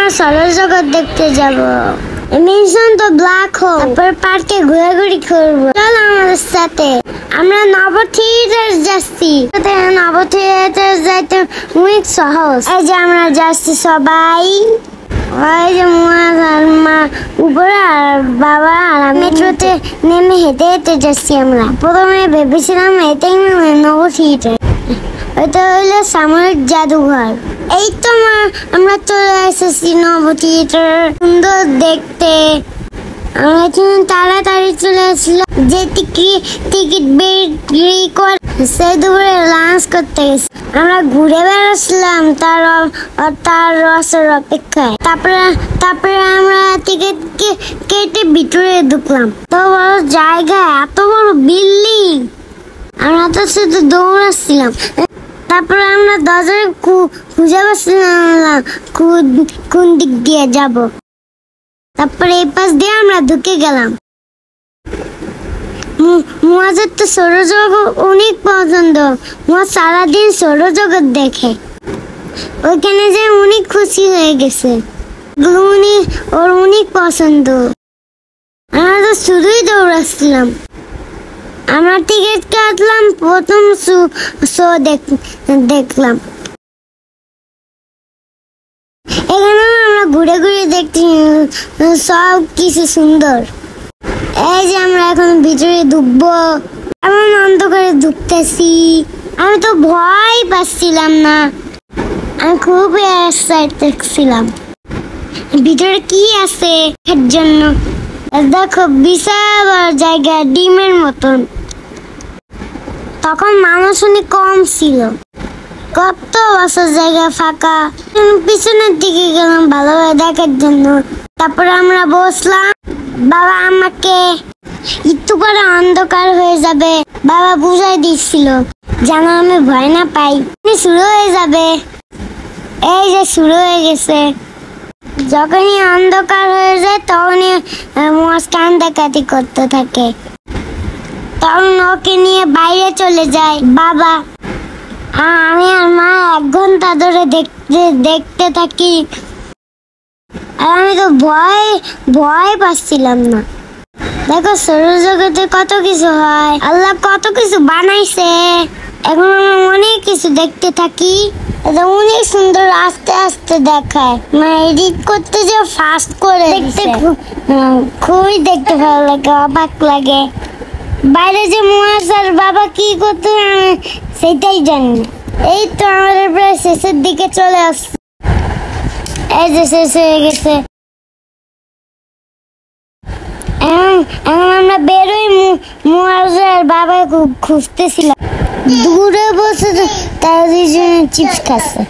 আমরা সৌরজগৎ দেখতে যাব। মিশন তো ব্ল্যাক হোল। তারপর পার্কে ঘোরাঘুরি করব। চলো আমাদের সাথে। আমরা নব থিয়েটার যাচ্ছি। নব থিয়েটার যাইতে অনেক সহজ। এই যে আমরা যাচ্ছি সবাই। ওই যে মা উপরে আর বাবা আর মেট্রোতে নেমে হেঁটে হেঁটে যাচ্ছি আমরা। প্রথমে ভেবেছিলাম এটাই নব থিয়েটার। এটা হলো সামরিক জাদুঘর। এই তো আমরা চলে এসেছি নব থিয়েটার। সুন্দর দেখতে। আমরা এখানে তাড়াতাড়ি চলে আসলাম যে টিকিট বিক্রি করে সে দুপুরে লাঞ্চ করতে গেছি। আমরা ঘুরে বেড়াচ্ছিলাম তার রসের অপেক্ষায়। তারপরে আমরা টিকিট কেটে ভিতরে ঢুকলাম। তো বড় জায়গা, এত বড় বিল্ডিং। আমরা তো শুধু দৌড়াচ্ছিলাম। তারপরে আমরা দরজায় খুঁজে পাচ্ছিলাম কোন দিক দিয়ে যাব। তারপরে এই পাশ দিয়ে আমরা ঢুকে গেলাম। মুয়াজের তো সৌরজগৎ অনেক পছন্দ। মুয়াজ সারাদিন সৌরজগৎ দেখে। ওইখানে যে অনেক খুশি হয়ে গেছে। ওর অনেক পছন্দ। আমরা তো শুধুই দৌড়াচ্ছিলাম। আমরা টিকিট কাটলাম, প্রথম শো দেখলাম। এখানে আমরা ঘুরে ঘুরে দেখছি সব কিছু সুন্দর। এই যে আমরা এখন ভিতরে ঢুকবো। এমন অন্ধকারে ঢুকতেছি। আমি তো ভয় পাচ্ছিলাম না। আমি খুব এক্সাইটেড ছিলাম ভিতরে কি আছে এর জন্য। দেখো বিশাল জায়গা, ডিমের মতন। তখন মানুষ অনেক কম ছিল। কত বছর জায়গা ফাঁকা। পিছনের দিকে গেলাম ভালোভাবে দেখার জন্য। তারপরে আমরা বসলাম। বাবা আমাকে একটু করে অন্ধকার হয়ে যাবে বাবা বুঝাই দিচ্ছিল, যেন আমি ভয় না পাই। শুরু হয়ে যাবে। এই যে শুরু হয়ে গেছে। যখনই অন্ধকার হয়ে যায় তখনই কান্দাকাটি করতে থাকে। তখন ওকে নিয়ে বাইরে চলে যায় বাবা। আমি আর মা 1 ঘন্টা ধরে দেখতে থাকি। আর আমি তো ভয় পাচ্ছিলাম না। দেখো সৌরজগতে কত কিছু হয়। আল্লাহ কত কিছু বানাইছে। এখন আমরা অনেক কিছু দেখতে থাকি। এটা অনেক সুন্দর, আস্তে আস্তে দেখায়। এডিট করতে যে ফাস্ট করে দেখতে খুবই দেখতে ভালো লাগে, অবাক লাগে। বাইরে যে মুয়াজ আর বাবা কি করতে সেটাই জানি না। এই তো আমাদের প্রায় শেষের দিকে চলে আসছে। এই যে শেষ হয়ে গেছে। এখন আমরা বেরোই। মুয়াজ আর বাবা খুঁজতেছিলাম। দূরে বসে তারা দুজনে চিপস খাচ্ছে।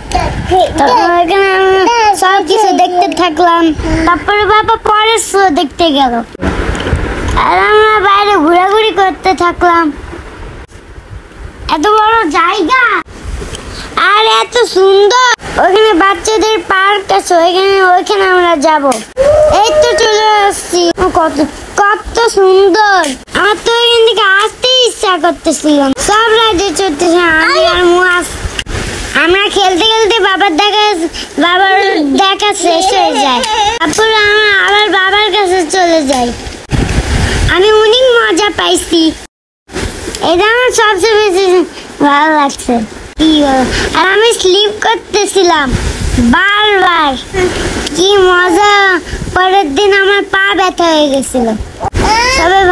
তখন এখানে আমরা সব কিছু দেখতে থাকলাম। তারপরে বাবা পরের শো দেখতে গেল। আর আমরা বাইরে ঘোরাঘুরি করতে থাকলাম। এত বড় জায়গা আর এত সুন্দর। ওখানে বাচ্চাদের পার্ক আছে, ওইখানে আমরা যাব। এই তো চলে আসছি। কত সুন্দর। আমার তো ওইখান থেকে আসতে ইচ্ছা করতেছিলাম। সব রাজ্যে চড়তেছে আমি আর মুয়াজ। আমরা খেলতে খেলতে বাবার দেখা শেষ হয়ে যায়। তারপর আমরা আবার বাবার কাছে চলে যাই। আমি অনেক মজা পাইছি। এটা আমার সবচেয়ে বেশি ভালো লাগছে। আর আমি স্লিপ করতেছিলাম বারবার। কি মজা। পরের দিন আমার পা ব্যথা হয়ে গেছিল। সবাই